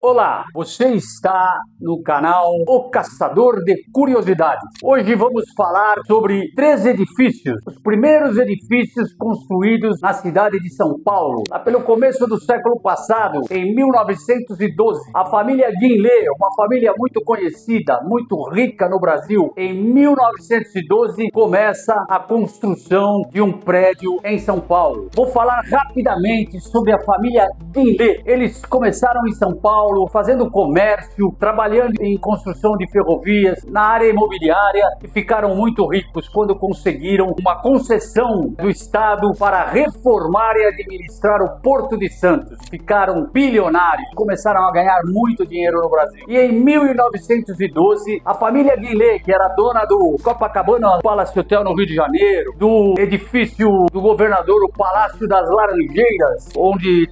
Olá, você está no canal O Caçador de Curiosidades. Hoje vamos falar sobre 3 edifícios, os primeiros edifícios construídos na cidade de São Paulo, lá pelo começo do século passado, em 1912. A família Guinlé, uma família muito conhecida, muito rica no Brasil, em 1912 começa a construção de um prédio em São Paulo. Vou falar rapidamente sobre a família Guinlé. Eles começaram em São Paulo, fazendo comércio, trabalhando em construção de ferrovias, na área imobiliária, e ficaram muito ricos quando conseguiram uma concessão do Estado para reformar e administrar o Porto de Santos. Ficaram bilionários, começaram a ganhar muito dinheiro no Brasil. E em 1912, a família Guinlé, que era dona do Copacabana Palace Hotel no Rio de Janeiro, do edifício do governador, o Palácio das Laranjeiras, onde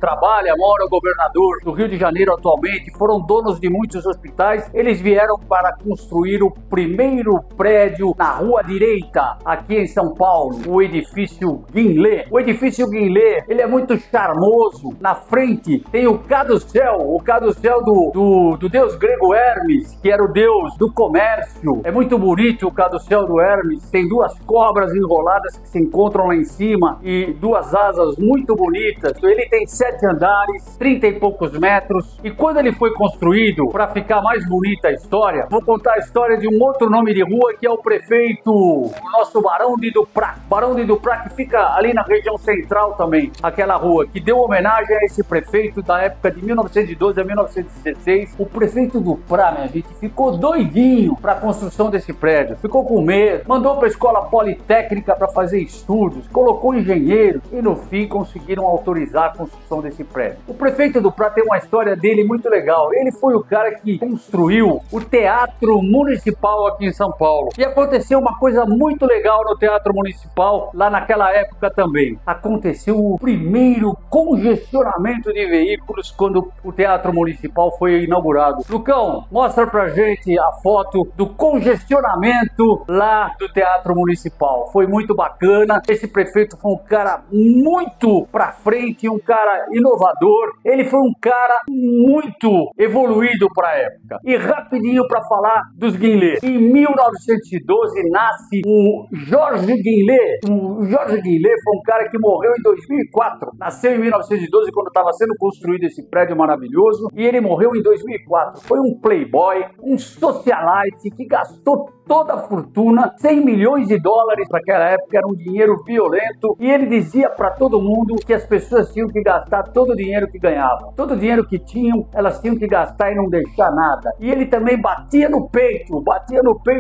mora o governador do Rio de Janeiro atualmente, foram donos de muitos hospitais. Eles vieram para construir o primeiro prédio na Rua Direita, aqui em São Paulo, o edifício Guinlé. O edifício Guinlé, ele é muito charmoso. Na frente tem o caducéu do deus grego Hermes, que era o deus do comércio. É muito bonito o caducéu do Hermes. Tem 2 cobras enroladas que se encontram lá em cima e 2 asas muito bonitas. Ele tem 7 andares, 30 e poucos metros. E quando ele foi construído, para ficar mais bonita a história, vou contar a história de um outro nome de rua, que é o prefeito, o nosso Barão de Duprac. Barão de Duprac fica ali na região central também, aquela rua que deu homenagem a esse prefeito da época de 1912 a 1916. O prefeito Duprac, minha gente, ficou doidinho para a construção desse prédio, ficou com medo, mandou para a escola politécnica para fazer estudos, colocou engenheiros e no fim conseguiram autorizar a construção desse prédio. O prefeito Duprac tem uma história dele muito legal. Ele foi o cara que construiu o Teatro Municipal aqui em São Paulo. E aconteceu uma coisa muito legal no Teatro Municipal lá naquela época também. Aconteceu o primeiro congestionamento de veículos quando o Teatro Municipal foi inaugurado. Lucão, mostra pra gente a foto do congestionamento lá do Teatro Municipal. Foi muito bacana. Esse prefeito foi um cara muito pra frente, um cara inovador. Ele foi um cara muito evoluído para a época. E rapidinho para falar dos Guinlé. Em 1912 nasce o Jorge Guinlé. O Jorge Guinlé foi um cara que morreu em 2004. Nasceu em 1912 quando estava sendo construído esse prédio maravilhoso e ele morreu em 2004. Foi um playboy, um socialite que gastou toda a fortuna, 100 milhões de dólares naquela época, era um dinheiro violento, e ele dizia para todo mundo que as pessoas tinham que gastar todo o dinheiro que ganhavam. Todo o dinheiro que tinham, elas tinham que gastar e não deixar nada. E ele também batia no peito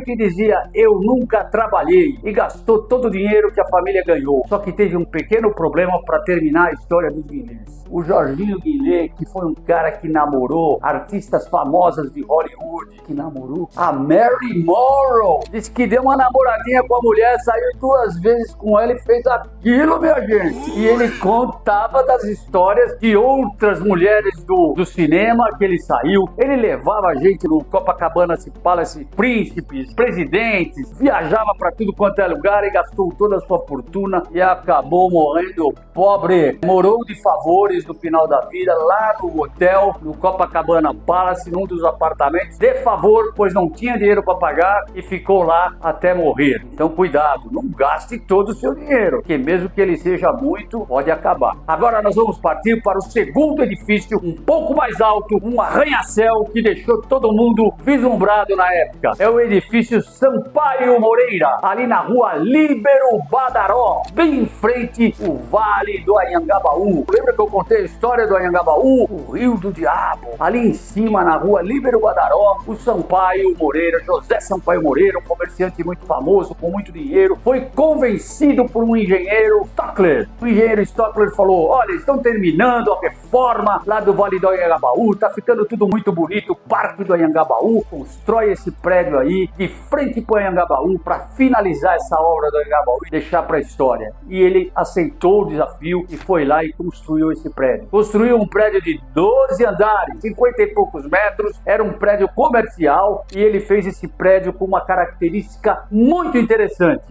e dizia: eu nunca trabalhei, e gastou todo o dinheiro que a família ganhou. Só que teve um pequeno problema para terminar a história dos Guinlés. O Jorginho Guinlé, que foi um cara que namorou artistas famosas de Hollywood, que namorou a Mary Monroe. Disse que deu uma namoradinha com a mulher, saiu 2 vezes com ela e fez aquilo, minha gente. E ele contava das histórias de outras mulheres do cinema que ele saiu. Ele levava a gente no Copacabana Palace, príncipes, presidentes, viajava para tudo quanto é lugar e gastou toda a sua fortuna e acabou morrendo pobre. Morou de favores no final da vida lá no hotel, no Copacabana Palace, num dos apartamentos, de favor, pois não tinha dinheiro para pagar e ficou lá até morrer. Então cuidado, não gaste todo o seu dinheiro, que mesmo que ele seja muito, pode acabar. Agora nós vamos partir para o segundo edifício, um pouco mais alto, um arranha-céu que deixou todo mundo vislumbrado na época. É o edifício Sampaio Moreira, ali na rua Líbero Badaró, bem em frente o Vale do Anhangabaú. Lembra que eu contei a história do Anhangabaú? O Rio do Diabo. Ali em cima, na rua Líbero Badaró, o Sampaio Moreira, José Sampaio Moreira, um comerciante muito famoso, com muito dinheiro, foi convencido por um engenheiro Stockler. O engenheiro Stockler falou: olha, estão terminando a reforma lá do Vale do Anhangabaú, tá ficando tudo muito bonito, o Parque do Anhangabaú, constrói esse prédio aí de frente para o Anhangabaú para finalizar essa obra do Anhangabaú e deixar para a história. E ele aceitou o desafio e foi lá e construiu esse prédio. Construiu um prédio de 12 andares, 50 e poucos metros, era um prédio comercial e ele fez esse prédio com uma característica muito interessante.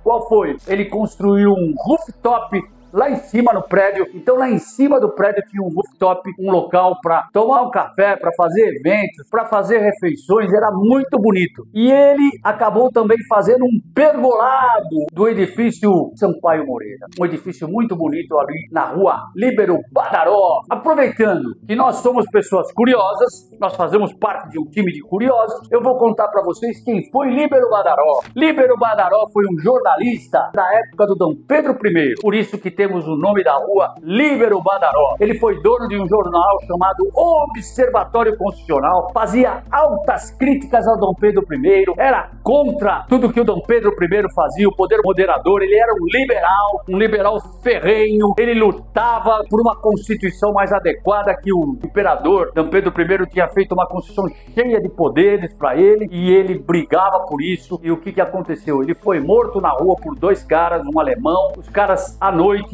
Qual foi? Ele construiu um rooftop lá em cima no prédio. Então lá em cima do prédio tinha um rooftop, um local para tomar um café, para fazer eventos, para fazer refeições, era muito bonito. E ele acabou também fazendo um pergolado do edifício Sampaio Moreira, um edifício muito bonito ali na rua Líbero Badaró. Aproveitando que nós somos pessoas curiosas, nós fazemos parte de um time de curiosos, eu vou contar para vocês quem foi Líbero Badaró. Líbero Badaró foi um jornalista da época do Dom Pedro I, por isso que temos o nome da rua Líbero Badaró. Ele foi dono de um jornal chamado Observatório Constitucional, fazia altas críticas ao Dom Pedro I, era contra tudo que o Dom Pedro I fazia, o poder moderador, ele era um liberal ferrenho, ele lutava por uma constituição mais adequada, que o imperador Dom Pedro I tinha feito uma constituição cheia de poderes para ele, e ele brigava por isso. E o que aconteceu? Ele foi morto na rua por dois caras, um alemão. Os caras à noite,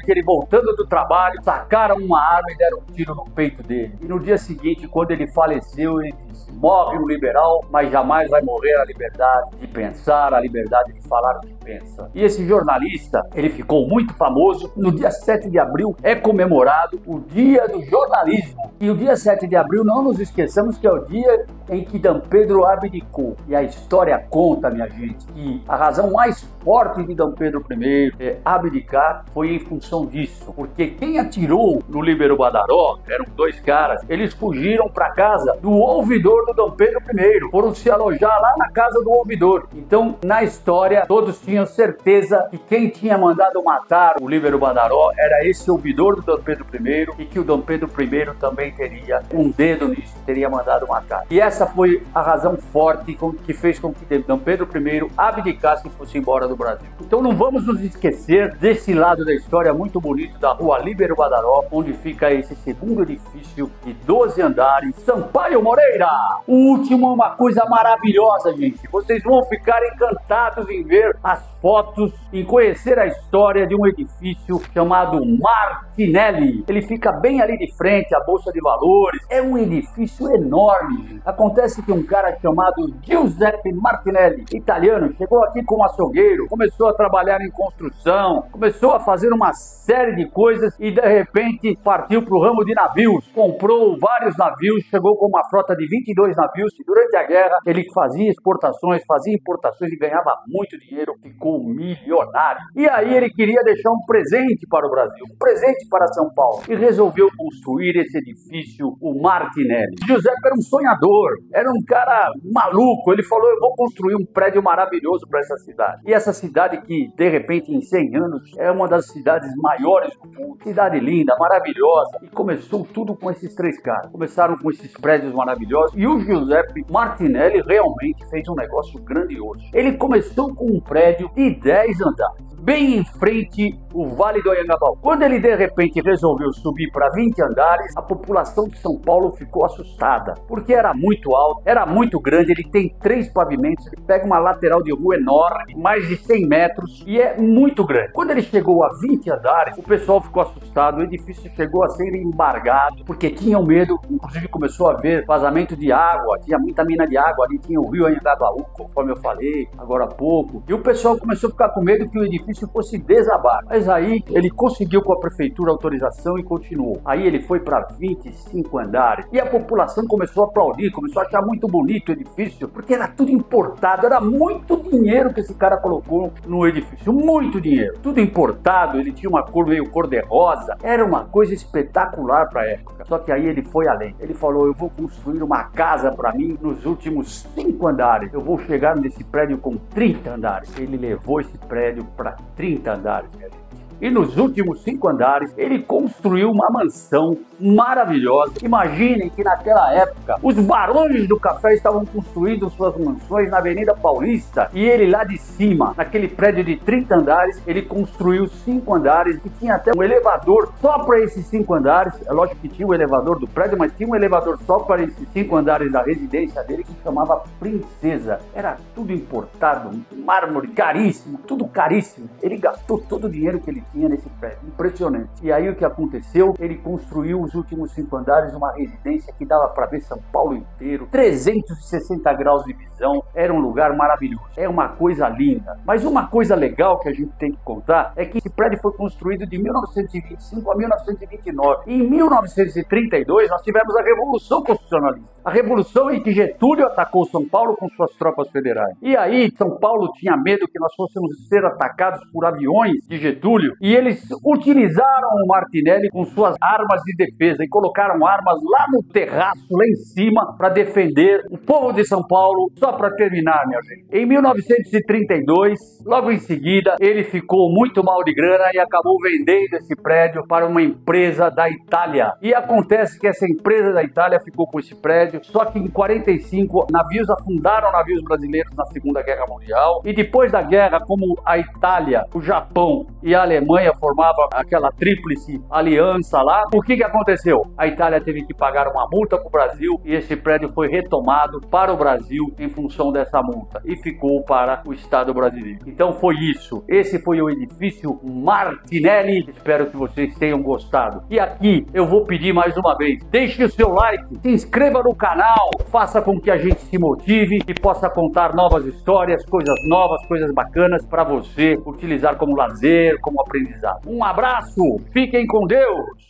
ele voltando do trabalho, sacaram uma arma e deram um tiro no peito dele. E no dia seguinte, quando ele faleceu, ele disse: morre um liberal, mas jamais vai morrer a liberdade de pensar, a liberdade de falar o que pensa. E esse jornalista, ele ficou muito famoso. No dia 7 de abril é comemorado o Dia do Jornalismo. E o dia 7 de abril, não nos esqueçamos que é o dia em que Dom Pedro abdicou. E a história conta, minha gente, que a razão mais forte de Dom Pedro I abdicar foi em função disso. Porque quem atirou no Líbero Badaró eram dois caras. Eles fugiram para casa do ouvidor do Dom Pedro I. Foram se alojar lá na casa do ouvidor. Então, na história, todos tinham certeza que quem tinha mandado matar o Líbero Badaró era esse ouvidor do Dom Pedro I, e que o Dom Pedro I também teria um dedo nisso, teria mandado matar. E essa foi a razão forte que fez com que Dom Pedro I abdicasse e fosse embora do Brasil. Então não vamos nos esquecer desse lado da história muito bonito da rua Líbero Badaró, onde fica esse segundo edifício de 12 andares, Sampaio Moreira. O último é uma coisa maravilhosa, gente. Vocês vão ficar encantados em ver as fotos, em conhecer a história de um edifício chamado Martinelli. Ele fica bem ali de frente à Bolsa de Valores. É um edifício enorme, gente. Acontece que um cara chamado Giuseppe Martinelli, italiano, chegou aqui como açougueiro, começou a trabalhar em construção, começou a fazer uma série de coisas e de repente partiu para o ramo de navios. Comprou vários navios, chegou com uma frota de 22 navios e durante a guerra ele fazia exportações, fazia importações e ganhava muito dinheiro, ficou milionário. E aí ele queria deixar um presente para o Brasil, um presente para São Paulo, e resolveu construir esse edifício, o Martinelli. Giuseppe era um sonhador, era um cara maluco. Ele falou: eu vou construir um prédio maravilhoso para essa cidade. E essa cidade que, de repente, em 100 anos, é uma das cidades maiores do mundo. Cidade linda, maravilhosa. E começou tudo com esses três caras. Começaram com esses prédios maravilhosos. E o Giuseppe Martinelli realmente fez um negócio grandioso. Ele começou com um prédio de 10 andares, bem em frente o Vale do Anhangabaú. Quando ele de repente resolveu subir para 20 andares, a população de São Paulo ficou assustada, porque era muito alto, era muito grande. Ele tem 3 pavimentos, ele pega uma lateral de rua enorme, mais de 100 metros, e é muito grande. Quando ele chegou a 20 andares, o pessoal ficou assustado, o edifício chegou a ser embargado, porque tinham medo, inclusive começou a haver vazamento de água, tinha muita mina de água, ali tinha o rio Anhangabaú, conforme eu falei agora há pouco, e o pessoal começou a ficar com medo que o edifício fosse desabar. Mas aí ele conseguiu com a prefeitura autorização e continuou. Aí ele foi para 25 andares e a população começou a aplaudir, começou a achar muito bonito o edifício, porque era tudo importado, era muito dinheiro que esse cara colocou no edifício, muito dinheiro, tudo importado. Ele tinha uma cor meio cor-de-rosa, era uma coisa espetacular para a época. Só que aí ele foi além, ele falou: eu vou construir uma casa para mim nos últimos 5 andares, eu vou chegar nesse prédio com 30 andares. Ele levou esse prédio para 30 andares, minha gente. E nos últimos 5 andares, ele construiu uma mansão maravilhosa. Imaginem que naquela época, os barões do café estavam construindo suas mansões na Avenida Paulista. E ele lá de cima, naquele prédio de 30 andares, ele construiu 5 andares e tinha até um elevador só para esses 5 andares. É lógico que tinha o elevador do prédio, mas tinha um elevador só para esses 5 andares da residência dele, que chamava Princesa. Era tudo importado, mármore caríssimo, tudo caríssimo. Ele gastou todo o dinheiro que ele tinha nesse prédio. Impressionante. E aí o que aconteceu? Ele construiu os últimos 5 andares, uma residência que dava para ver São Paulo inteiro, 360 graus de visão, era um lugar maravilhoso. É uma coisa linda. Mas uma coisa legal que a gente tem que contar é que esse prédio foi construído de 1925 a 1929. E em 1932 nós tivemos a Revolução Constitucionalista. A revolução em que Getúlio atacou São Paulo com suas tropas federais. E aí São Paulo tinha medo que nós fôssemos ser atacados por aviões de Getúlio e eles utilizaram o Martinelli com suas armas de defesa e colocaram armas lá no terraço, lá em cima, para defender o povo de São Paulo. Só para terminar, minha gente. Em 1932, logo em seguida, ele ficou muito mal de grana e acabou vendendo esse prédio para uma empresa da Itália. E acontece que essa empresa da Itália ficou com esse prédio, só que em 45 navios afundaram navios brasileiros na Segunda Guerra Mundial. E depois da guerra, como a Itália, o Japão e a Alemanha formavam aquela tríplice aliança lá, o que aconteceu? A Itália teve que pagar uma multa para o Brasil e esse prédio foi retomado para o Brasil em função dessa multa e ficou para o Estado brasileiro. Então foi isso. Esse foi o edifício Martinelli. Espero que vocês tenham gostado. E aqui eu vou pedir mais uma vez, deixe o seu like, se inscreva no canal, faça com que a gente se motive e possa contar novas histórias, coisas novas, coisas bacanas para você utilizar como lazer, como aprendizado. Um abraço, fiquem com Deus!